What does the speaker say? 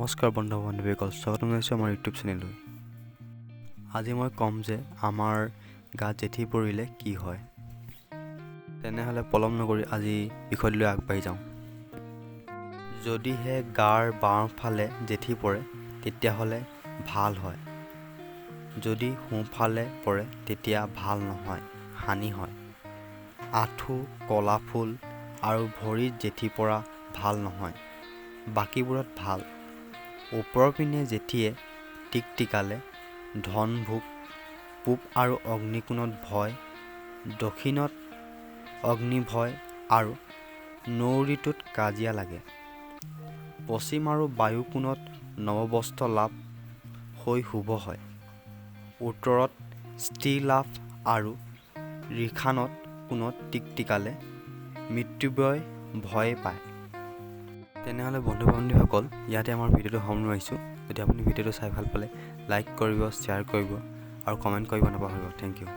নমস্কাৰ বন্ধু বান্ধৱীসকল, স্বাগতম জনাইছোঁ আমাৰ ইউটিউব চেনেললৈ। আজি মই ক'ম যে আমাৰ গাত জেঠী পৰিলে কি হয়। তেনেহ'লে পলম নকৰি আজি বিষয়টোলৈ আগবাঢ়ি যাওঁ। যদিহে গাৰ বাওঁফালে জেঠী পৰে তেতিয়াহ'লে ভাল হয়। যদি সোঁফালে পৰে তেতিয়া ভাল নহয়, হানি হয়। আঁঠু, কলা ফুল আৰু ভৰিত জেঠী পৰা ভাল নহয়, বাকীবোৰত ভাল। ওপৰৰ পিনে জেঠীয়ে টিকটিকালে ধন ভোগ, পূব আৰু অগ্নিকোণত ভয়, দক্ষিণত অগ্নিভয় আৰু নৌৰিটোত কাজিয়া লাগে। পশ্চিম আৰু বায়ুকোণত নৱবস্ত্ৰ লাভ হৈ শুভ হয়। উত্তৰত স্ত্ৰী লাভ আৰু ঋষানত কোণত টিকটিকালে মৃত্যুবয় ভয় পায়। তেনেহ'লে বন্ধু বান্ধৱীসকল, ইয়াতে আমাৰ ভিডিঅ'টো সামৰিছোঁ। যদি আপুনি ভিডিঅ'টো চাই ভাল পালে লাইক কৰিব, শ্বেয়াৰ কৰিব আৰু কমেণ্ট কৰিব নাপাহৰিব। Thank U.